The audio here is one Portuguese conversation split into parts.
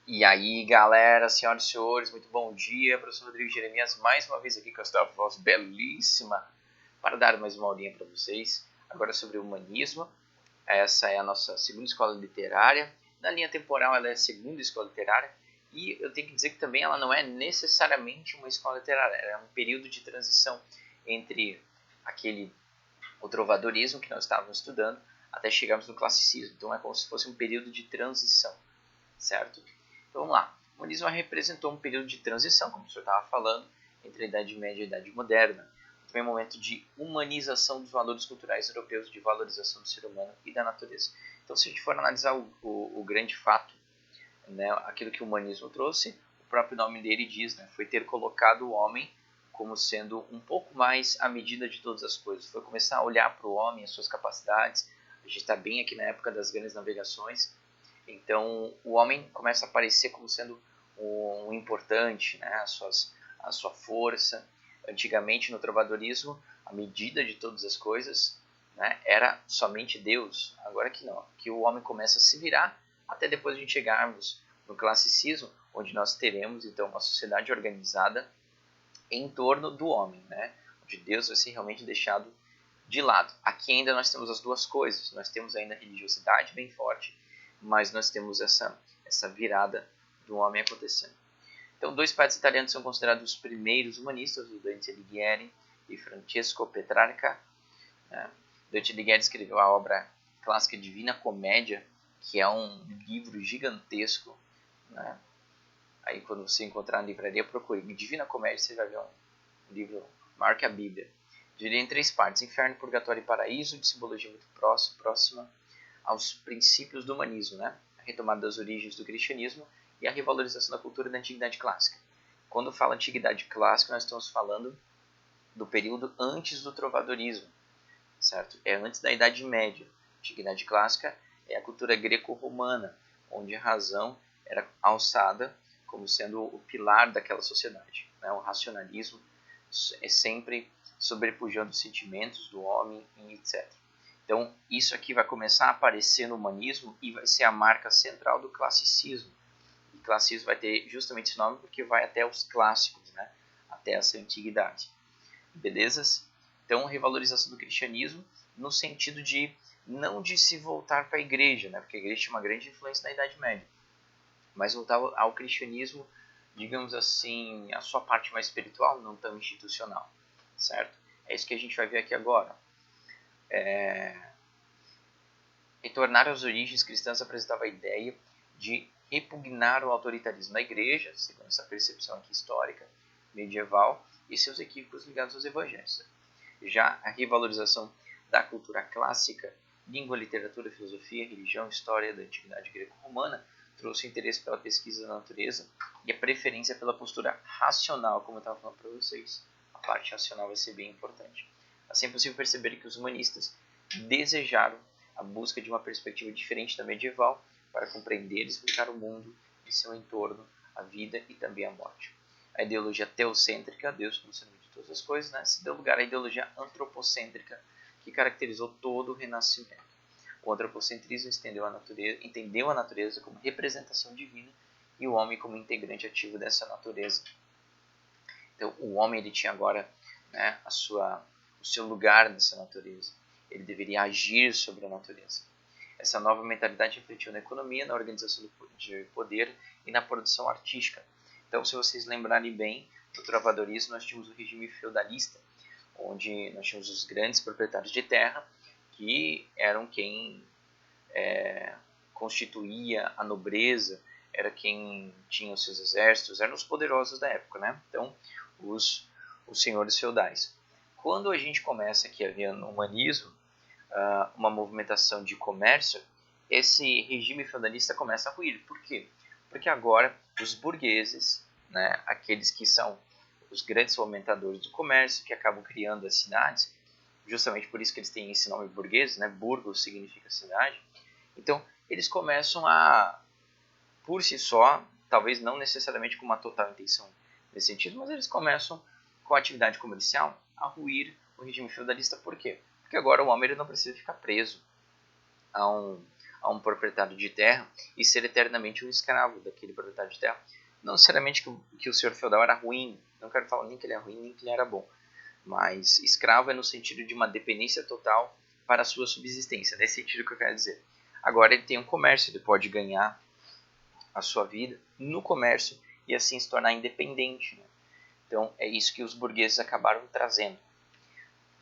E aí, galera, senhoras e senhores, muito bom dia. Professor Rodrigo Jeremias, mais uma vez aqui com esta voz belíssima para dar mais uma aulinha para vocês. Agora sobre o humanismo. Essa é a nossa segunda escola literária. Na linha temporal, ela é a segunda escola literária. E eu tenho que dizer que também ela não é necessariamente uma escola literária. Ela é um período de transição entre o trovadorismo que nós estávamos estudando até chegarmos no classicismo. Então é como se fosse um período de transição, certo? Então vamos lá. O humanismo representou um período de transição, como o senhor estava falando, entre a Idade Média e a Idade Moderna. Também um momento de humanização dos valores culturais europeus, de valorização do ser humano e da natureza. Então, se a gente for analisar o grande fato, né, aquilo que o humanismo trouxe, o próprio nome dele diz, né, foi ter colocado o homem como sendo um pouco mais à medida de todas as coisas. Foi começar a olhar para o homem, as suas capacidades. A gente está bem aqui na época das grandes navegações. Então, o homem começa a aparecer como sendo um importante, né? A sua força. Antigamente, no trovadorismo, a medida de todas as coisas, né, era somente Deus. Agora que não, que o homem começa a se virar até depois de chegarmos no classicismo, onde nós teremos então uma sociedade organizada em torno do homem, né? Onde Deus vai ser realmente deixado de lado. Aqui ainda nós temos as duas coisas. Nós temos ainda a religiosidade bem forte, mas nós temos essa virada do homem acontecendo. Então, dois padres italianos são considerados os primeiros humanistas, o Dante Alighieri e Francesco Petrarca. Dante Alighieri escreveu a obra clássica Divina Comédia, que é um livro gigantesco, né? Aí, quando você encontrar na livraria, procure Divina Comédia, você vai ver um livro maior que a Bíblia. Dividido em três partes: Inferno, Purgatório e Paraíso, de simbologia muito próxima aos princípios do humanismo, né? A retomada das origens do cristianismo e a revalorização da cultura da Antiguidade Clássica. Quando fala Antiguidade Clássica, nós estamos falando do período antes do trovadorismo, certo? É antes da Idade Média. A Antiguidade Clássica é a cultura greco-romana, onde a razão era alçada como sendo o pilar daquela sociedade, né? O racionalismo é sempre sobrepujando os sentimentos do homem e etc. Então, isso aqui vai começar a aparecer no humanismo e vai ser a marca central do classicismo. E classicismo vai ter justamente esse nome porque vai até os clássicos, né? Até essa antiguidade. Belezas? Então, revalorização do cristianismo no sentido de não de se voltar para a igreja, né? Porque a igreja tinha uma grande influência na Idade Média, mas voltar ao cristianismo, digamos assim, a sua parte mais espiritual, não tão institucional, certo? É isso que a gente vai ver aqui agora. Retornar às origens cristãs apresentava a ideia de repugnar o autoritarismo da igreja, segundo essa percepção aqui histórica, medieval, e seus equívocos ligados aos evangelhos. Já a revalorização da cultura clássica, língua, literatura, filosofia, religião, história da antiguidade greco-romana, trouxe interesse pela pesquisa da natureza e a preferência pela postura racional, como eu estava falando para vocês. A parte racional vai ser bem importante. Assim é possível perceber que os humanistas desejaram a busca de uma perspectiva diferente da medieval para compreender e explicar o mundo e seu entorno, a vida e também a morte. A ideologia teocêntrica, Deus como centro de todas as coisas, né, se deu lugar à ideologia antropocêntrica, que caracterizou todo o Renascimento. O antropocentrismo entendeu a natureza como representação divina e o homem como integrante ativo dessa natureza. Então, o homem ele tinha agora, né, o seu lugar nessa natureza. Ele deveria agir sobre a natureza. Essa nova mentalidade refletiu na economia, na organização de poder e na produção artística. Então, se vocês lembrarem bem, no trovadorismo nós tínhamos o regime feudalista, onde nós tínhamos os grandes proprietários de terra, que eram quem constituía a nobreza, era quem tinha os seus exércitos, eram os poderosos da época, né? Então, os senhores feudais. Quando a gente começa aqui a ver no humanismo uma movimentação de comércio, esse regime feudalista começa a ruir. Por quê? Porque agora os burgueses, né, aqueles que são os grandes fomentadores do comércio, que acabam criando as cidades, justamente por isso que eles têm esse nome burguês, né? Burgos significa cidade. Então, eles começam a, por si só, talvez não necessariamente com uma total intenção nesse sentido, mas eles começam com a atividade comercial a ruir o regime feudalista. Por quê? Porque agora o homem ele não precisa ficar preso a a um proprietário de terra e ser eternamente um escravo daquele proprietário de terra. Não necessariamente que o senhor feudal era ruim, não quero falar nem que ele é ruim, nem que ele era bom, mas escravo é no sentido de uma dependência total para a sua subsistência, nesse sentido que eu quero dizer. Agora ele tem um comércio, ele pode ganhar a sua vida no comércio e assim se tornar independente, né? Então é isso que os burgueses acabaram trazendo.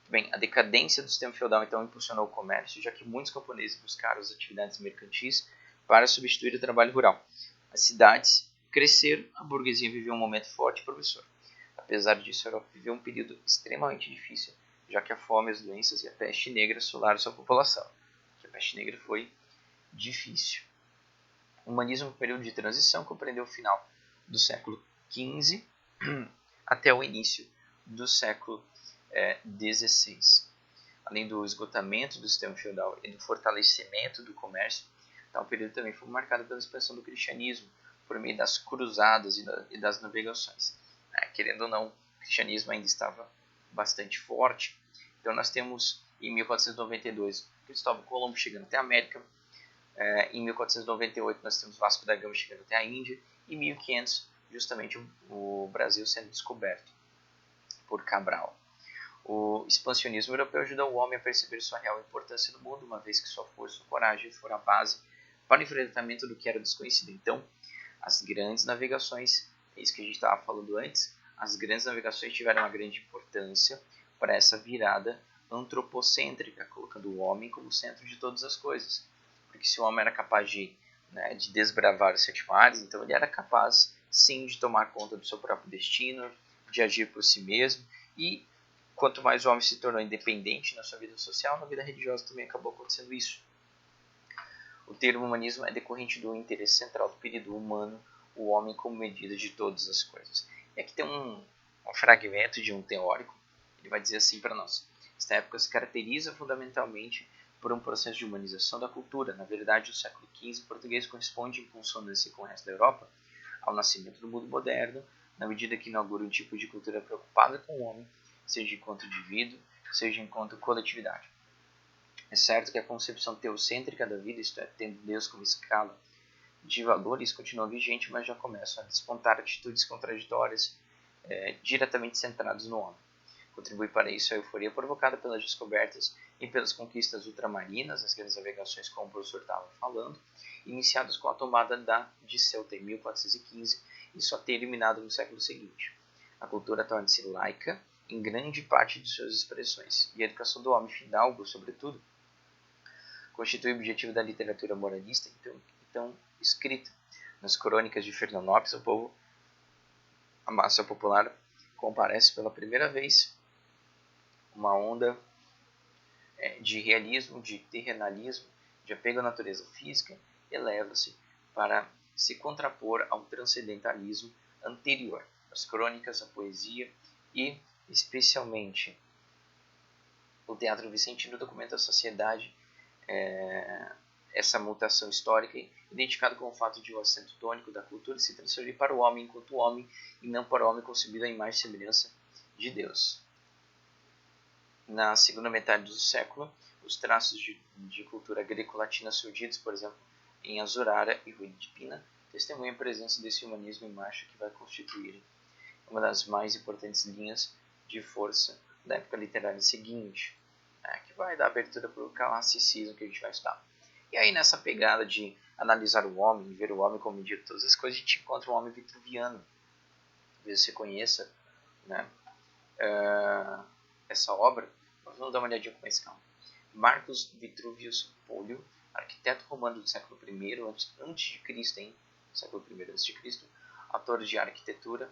Bem, a decadência do sistema feudal então impulsionou o comércio, já que muitos camponeses buscaram as atividades mercantis para substituir o trabalho rural. As cidades cresceram, a burguesia viveu um momento forte e promissor. Apesar disso, a Europa viveu um período extremamente difícil, já que a fome, as doenças e a peste negra assolaram sua população. A peste negra foi difícil. O humanismo, um período de transição, compreendeu o final do século XV até o início do século XVI. Além do esgotamento do sistema feudal e do fortalecimento do comércio, tal período também foi marcado pela expansão do cristianismo por meio das cruzadas e das navegações. Querendo ou não, o cristianismo ainda estava bastante forte. Então nós temos em 1492 Cristóvão Colombo chegando até a América. Em 1498 nós temos Vasco da Gama chegando até a Índia. E em 1500 justamente o Brasil sendo descoberto por Cabral. O expansionismo europeu ajudou o homem a perceber sua real importância no mundo, uma vez que sua força e coragem foram a base para o enfrentamento do que era desconhecido. Então, as grandes navegações, é isso que a gente estava falando antes, as grandes navegações tiveram uma grande importância para essa virada antropocêntrica, colocando o homem como centro de todas as coisas. Porque se o homem era capaz de desbravar os 7 mares, então ele era capaz, sim, de tomar conta do seu próprio destino, de agir por si mesmo. E quanto mais o homem se tornou independente na sua vida social, na vida religiosa também acabou acontecendo isso. O termo humanismo é decorrente do interesse central do período humano, o homem como medida de todas as coisas. E aqui tem um fragmento de um teórico, ele vai dizer assim para nós. Esta época se caracteriza fundamentalmente por um processo de humanização da cultura. Na verdade, o século XV português corresponde, em consonância com o resto da Europa, ao nascimento do mundo moderno, na medida que inaugura um tipo de cultura preocupada com o homem, seja enquanto indivíduo, seja enquanto coletividade. É certo que a concepção teocêntrica da vida, isto é, tendo Deus como escala de valores, continua vigente, mas já começam a despontar atitudes contraditórias diretamente centradas no homem. Contribui para isso a euforia provocada pelas descobertas e pelas conquistas ultramarinas, as grandes navegações, como o professor estava falando, iniciadas com a tomada de Ceuta em 1415 e só terminado no século seguinte. A cultura torna-se laica em grande parte de suas expressões, e a educação do homem fidalgo, sobretudo, constitui o objetivo da literatura moralista, então escrita. Nas crônicas de Fernandópolis, a massa popular comparece pela primeira vez uma onda de realismo, de terrenalismo, de apego à natureza física, eleva-se para se contrapor ao transcendentalismo anterior. As crônicas, a poesia e, especialmente, o teatro vicentino documenta a sociedade, essa mutação histórica, identificado com o fato de o acento tônico da cultura se transferir para o homem enquanto homem e não para o homem concebido à imagem e semelhança de Deus. Na segunda metade do século, os traços de cultura greco-latina surgidos, por exemplo, em Azurara e Rui de Pina, testemunham a presença desse humanismo em marcha que vai constituir uma das mais importantes linhas de força da época literária seguinte, que vai dar abertura para o classicismo que a gente vai estudar. E aí, nessa pegada de analisar o homem, ver o homem como medida de todas as coisas, a gente encontra um homem vitruviano. Talvez você conheça, né, essa obra, mas vamos dar uma olhadinha com mais calma. Marcus Vitruvius Polio, arquiteto romano do século I a.C., século I a.C., autor de arquitetura,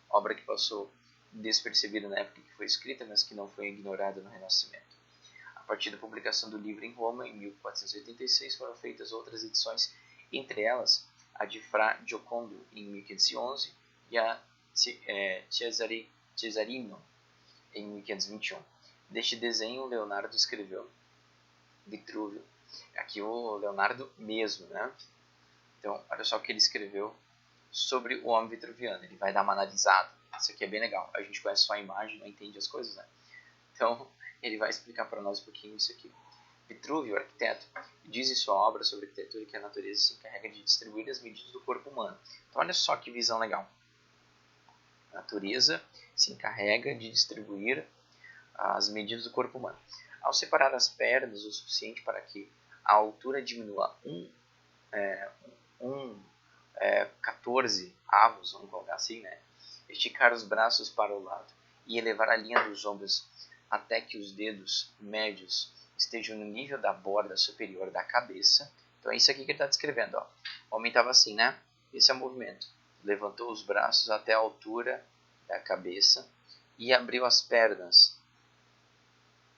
obra que passou despercebida na época que foi escrita, mas que não foi ignorada no Renascimento. A partir da publicação do livro em Roma, em 1486, foram feitas outras edições, entre elas a de Fra Giocondo, em 1511, e a Cesarino, em 1521. Deste desenho, Leonardo escreveu Vitrúvio. Aqui o Leonardo mesmo, né? Então, olha só o que ele escreveu sobre o homem vitruviano. Ele vai dar uma analisada. Isso aqui é bem legal. A gente conhece só a imagem, não entende as coisas, né? Então, ele vai explicar para nós um pouquinho isso aqui. Vitrúvio, o arquiteto, diz em sua obra sobre arquitetura que a natureza se encarrega de distribuir as medidas do corpo humano. Então olha só que visão legal. A natureza se encarrega de distribuir as medidas do corpo humano. Ao separar as pernas o suficiente para que a altura diminua 14 avos, vamos colocar assim, né? Esticar os braços para o lado e elevar a linha dos ombros até que os dedos médios estejam no nível da borda superior da cabeça. Então é isso aqui que ele está descrevendo. Ó. O homem estava assim, né? Esse é o movimento. Levantou os braços até a altura da cabeça e abriu as pernas,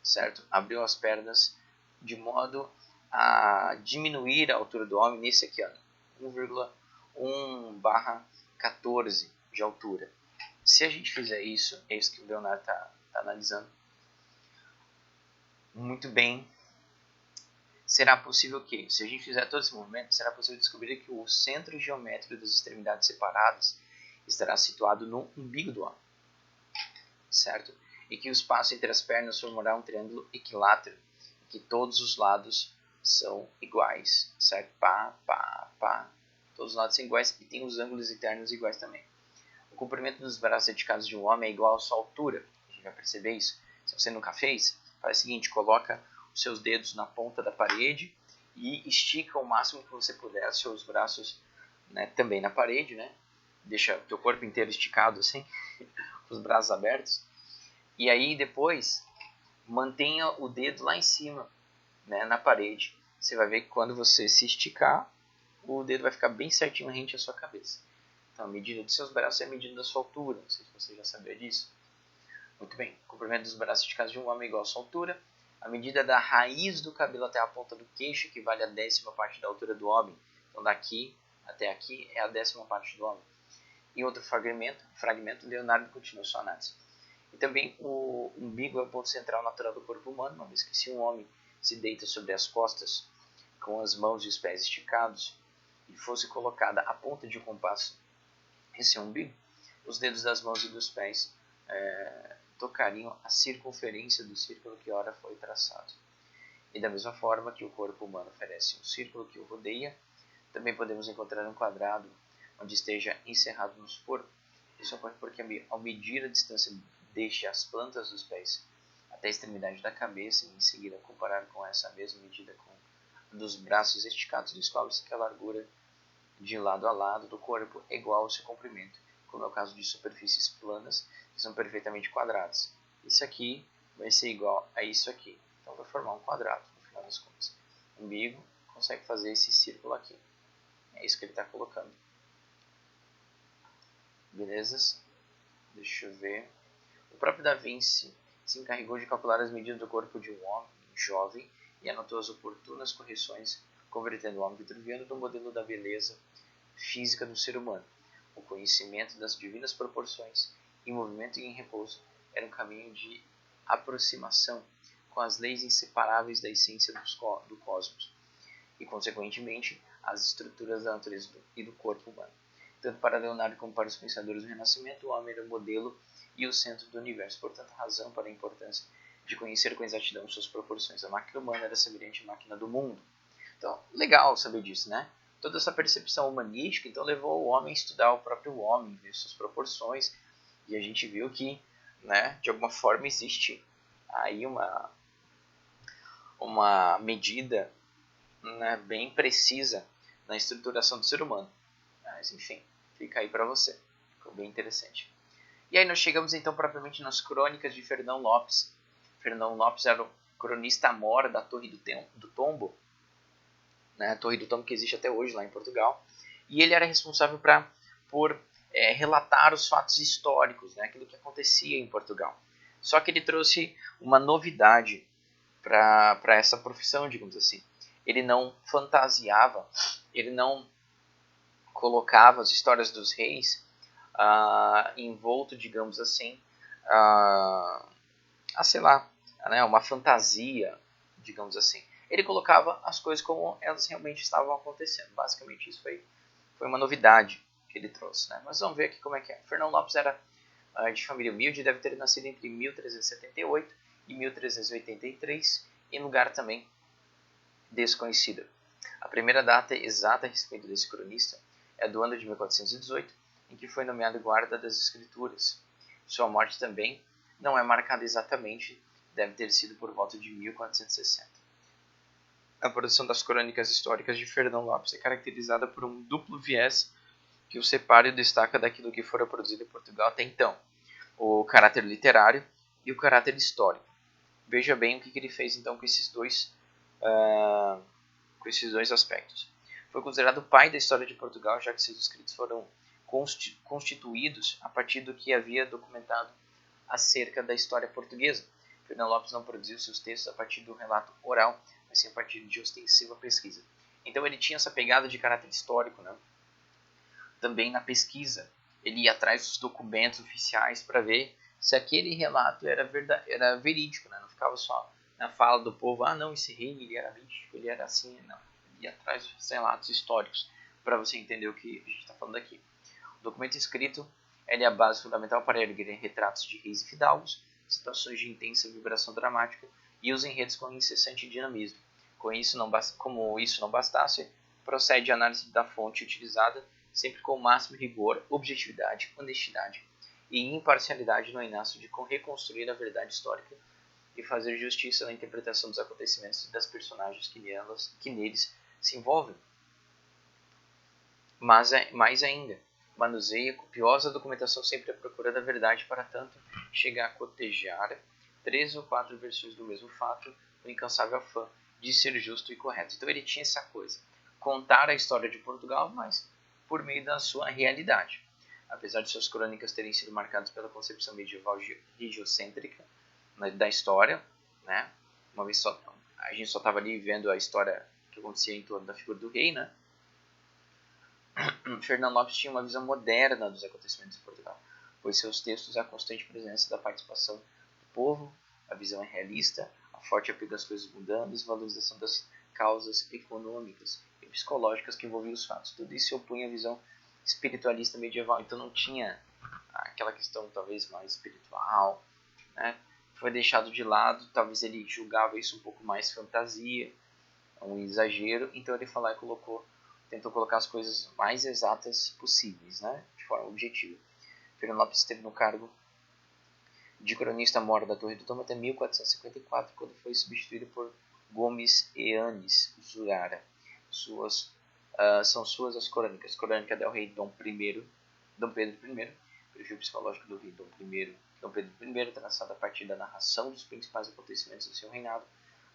certo? Abriu as pernas de modo a diminuir a altura do homem nesse aqui, 1,1/14 de altura. Se a gente fizer isso, é isso que o Leonardo está analisando muito bem, será possível que, se a gente fizer todo esse movimento, será possível descobrir que o centro geométrico das extremidades separadas estará situado no umbigo do homem, certo? E que o espaço entre as pernas formará um triângulo equilátero, que todos os lados são iguais, certo? Todos os lados são iguais e tem os ângulos internos iguais também. O comprimento dos braços dedicados de um homem é igual à sua altura. A gente vai perceber isso. Se você nunca fez, faz o seguinte, coloca os seus dedos na ponta da parede e estica o máximo que você puder os seus braços, né, também na parede, né? Deixa o teu corpo inteiro esticado assim, com os braços abertos. E aí depois mantenha o dedo lá em cima, né, na parede. Você vai ver que quando você se esticar, o dedo vai ficar bem certinho rente à sua cabeça. Então, a medida dos seus braços é a medida da sua altura. Não sei se você já sabia disso. Muito bem. O comprimento dos braços esticados de um homem é igual à sua altura. A medida da raiz do cabelo até a ponta do queixo equivale à 10ª parte da altura do homem. Então, daqui até aqui é a 10ª parte do homem. Em outro fragmento, Leonardo continua sua análise. E também o umbigo é o ponto central natural do corpo humano, uma vez que se um homem se deita sobre as costas, com as mãos e os pés esticados, e fosse colocada a ponta de um compasso esse umbigo, os dedos das mãos e dos pés tocariam a circunferência do círculo que ora foi traçado. E da mesma forma que o corpo humano oferece um círculo que o rodeia, também podemos encontrar um quadrado onde esteja encerrado nosso corpo. Isso ocorre porque, ao medir a distância desde as plantas dos pés até a extremidade da cabeça, e em seguida comparar com essa mesma medida com a dos braços esticados, descobre-se que a largura de lado a lado do corpo é igual ao seu comprimento, como é o caso de superfícies planas, que são perfeitamente quadradas. Isso aqui vai ser igual a isso aqui. Então vai formar um quadrado, no final das contas. O umbigo consegue fazer esse círculo aqui. É isso que ele está colocando. Belezas? Deixa eu ver. O próprio Da Vinci se encarregou de calcular as medidas do corpo de um homem jovem e anotou as oportunas correções, convertendo o homem vitruviano no modelo da beleza física do ser humano. O conhecimento das divinas proporções, em movimento e em repouso, era um caminho de aproximação com as leis inseparáveis da essência do cosmos e, consequentemente, as estruturas da natureza e do corpo humano. Tanto para Leonardo como para os pensadores do Renascimento, o homem era o modelo e o centro do universo. Portanto, a razão para a importância de conhecer com exatidão suas proporções. A máquina humana era semelhante à máquina do mundo. Então, legal saber disso, né? Toda essa percepção humanística, então, levou o homem a estudar o próprio homem, ver suas proporções, e a gente viu que, né, de alguma forma existe aí uma medida, né, bem precisa na estruturação do ser humano. Mas, enfim, fica aí para você. Ficou bem interessante. E aí nós chegamos, então, propriamente nas crônicas de Fernão Lopes. Fernão Lopes era o cronista-mor da Torre do Tombo, né, a Torre do Tombo que existe até hoje lá em Portugal. E ele era responsável por relatar os fatos históricos, né, aquilo que acontecia em Portugal. Só que ele trouxe uma novidade para essa profissão, digamos assim. Ele não fantasiava, ele não colocava as histórias dos reis envolto, digamos assim, sei lá, né, uma fantasia, digamos assim. Ele colocava as coisas como elas realmente estavam acontecendo. Basicamente isso foi uma novidade que ele trouxe, né? Mas vamos ver aqui como é que é. Fernão Lopes era de família humilde, deve ter nascido entre 1378 e 1383, em lugar também desconhecida. A primeira data exata a respeito desse cronista é do ano de 1418, em que foi nomeado guarda das escrituras. Sua morte também não é marcada exatamente, deve ter sido por volta de 1460. A produção das crônicas históricas de Fernão Lopes é caracterizada por um duplo viés que o separa e destaca daquilo que fora produzido em Portugal até então, o caráter literário e o caráter histórico. Veja bem o que ele fez então com esses dois aspectos. Foi considerado o pai da história de Portugal, já que seus escritos foram constituídos a partir do que havia documentado acerca da história portuguesa. Fernão Lopes não produziu seus textos a partir do relato oral, mas sim a partir de ostensiva pesquisa. Então ele tinha essa pegada de caráter histórico, né? Também na pesquisa. Ele ia atrás dos documentos oficiais para ver se aquele relato era verídico, né? Não ficava só na fala do povo, não, esse rei ele era mítico, ele era assim, não. Ele ia atrás dos relatos históricos para você entender o que a gente está falando aqui. O documento escrito é a base fundamental para erguer retratos de reis e fidalgos, situações de intensa vibração dramática e os enredos com incessante dinamismo. Como isso não bastasse, procede a análise da fonte utilizada, sempre com o máximo rigor, objetividade, honestidade e imparcialidade no enaço de reconstruir a verdade histórica e fazer justiça na interpretação dos acontecimentos e das personagens que neles se envolvem. Mas mais ainda, manuseia copiosa documentação sempre à procura da verdade para tanto chegar a cotejar 3 ou 4 versões do mesmo fato, o incansável afã de ser justo e correto. Então ele tinha essa coisa, contar a história de Portugal, mas por meio da sua realidade. Apesar de suas crônicas terem sido marcadas pela concepção medieval regiocêntrica da história, né? Uma vez só, a gente só estava ali vendo a história que acontecia em torno da figura do rei, né? Fernão Lopes tinha uma visão moderna dos acontecimentos em Portugal, pois seus textos há constante presença da participação do povo, a visão é realista, a forte apego às coisas mundanas, valorização das causas econômicas e psicológicas que envolviam os fatos. Tudo isso se opunha à visão espiritualista medieval, então não tinha aquela questão talvez mais espiritual, né? Foi deixado de lado, talvez ele julgava isso um pouco mais fantasia, um exagero, então ele falou e tentou colocar as coisas mais exatas possíveis, né? De forma objetiva. Fernão Lopes esteve no cargo de cronista-mor da Torre do Tombo até 1454, quando foi substituído por Gomes Eanes Zurara. São suas as crônicas. Crônica del Rei Dom Pedro I, perfil psicológico do rei Dom Pedro I, traçado a partir da narração dos principais acontecimentos do seu reinado.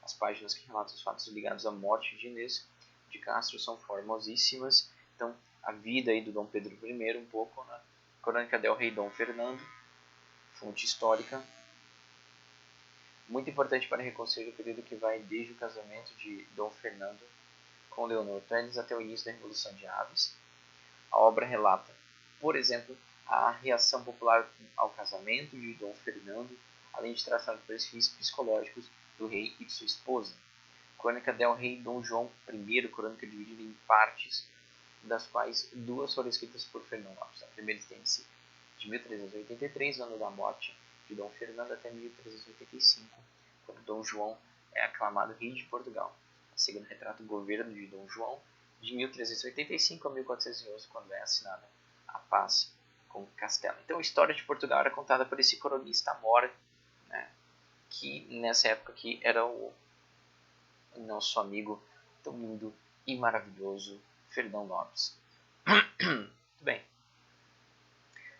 As páginas que relatam os fatos ligados à morte de Inês de Castro são formosíssimas. Então, a vida aí do Dom Pedro I, um pouco, né? Crônica del Rei Dom Fernando, fonte histórica, muito importante para reconstruir o período que vai desde o casamento de Dom Fernando com Leonor Pérez até o início da Revolução de Aves. A obra relata, por exemplo, a reação popular ao casamento de Dom Fernando, além de traçar perfis psicológicos do rei e de sua esposa. Crônica del Rei Dom João I, crônica dividida em partes, das quais 2 foram escritas por Fernão Lopes. A primeira estende-se de 1383, ano da morte de Dom Fernando, até 1385, quando Dom João é aclamado rei de Portugal. A segunda retrata o governo de Dom João, de 1385 a 1411, quando é assinada a paz com Castela. Então a história de Portugal era contada por esse cronista-mor, né, que nessa época aqui era o nosso amigo tão lindo e maravilhoso Fernão Lopes. Muito bem.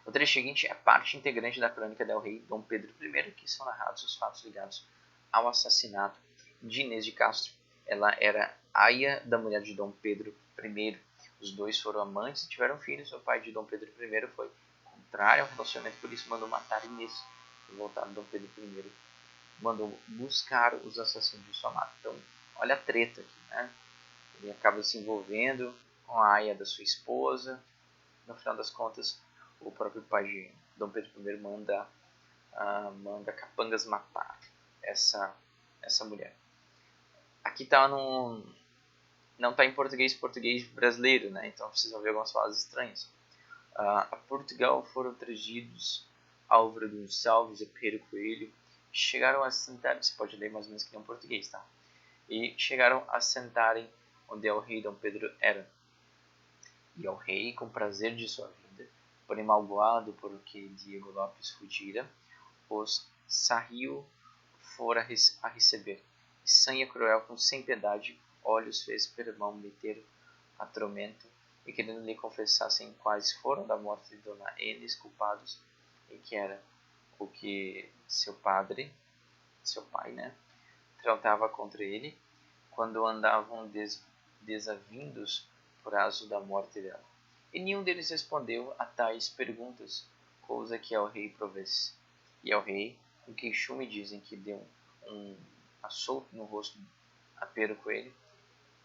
O trecho seguinte é parte integrante da crônica del Rei Dom Pedro I, que são narrados os fatos ligados ao assassinato de Inês de Castro. Ela era aia da mulher de Dom Pedro I. Os dois foram amantes e tiveram filhos. O pai de Dom Pedro I foi contrário ao relacionamento, por isso mandou matar Inês. Voltado Dom Pedro I mandou buscar os assassinos de sua amada. Então, olha a treta aqui, né? Ele acaba se envolvendo com a aia da sua esposa. No final das contas, o próprio pai de Dom Pedro I manda capangas matar essa mulher. Aqui tá não está em português brasileiro, né? Então vocês vão ver algumas palavras estranhas. A Portugal foram trazidos Álvaro Gonçalves e Pedro Coelho. Chegaram a sentar, você pode ler mais ou menos que nem um português, tá? e chegaram a sentarem onde o rei Dom Pedro era. E ao rei, com prazer de sua vida, porém magoado por que Diego Lopes fugira, os sarriu fora a receber. E sanha cruel, com sem piedade, olhos fez per mão meter a tormento, e querendo lhe confessassem quais foram da morte de Dona N culpados, e que era o que seu pai, tratava contra ele, quando andavam desavindos por aso da morte dela. E nenhum deles respondeu a tais perguntas, coisa que ao rei provesse. E ao rei, com queixume dizem que deu um açoute no rosto a Pero Coelho,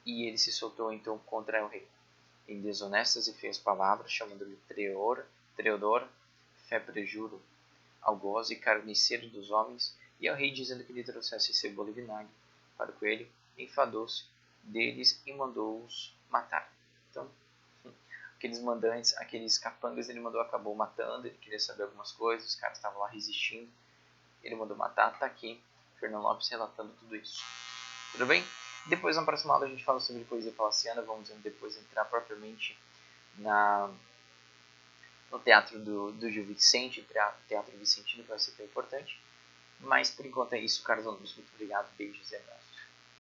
e ele se soltou então contra o rei, em desonestas e feias palavras, chamando-lhe Treodor, fé prejuro, algoz e carniceiro dos homens, e ao rei dizendo que lhe trouxesse cebola e vinagre para o coelho, enfadou-se deles e mandou-os matar. Então, aqueles mandantes, aqueles capangas, ele acabou matando, ele queria saber algumas coisas, os caras estavam lá resistindo, ele mandou matar, tá aqui, Fernando Lopes relatando tudo isso. Tudo bem? Depois, na próxima aula, a gente fala sobre poesia palaciana, vamos depois entrar propriamente no teatro do Gil Vicente, teatro vicentino, que vai ser tão importante. Mas, por enquanto, é isso, caros alunos. Muito obrigado, beijos e abraços.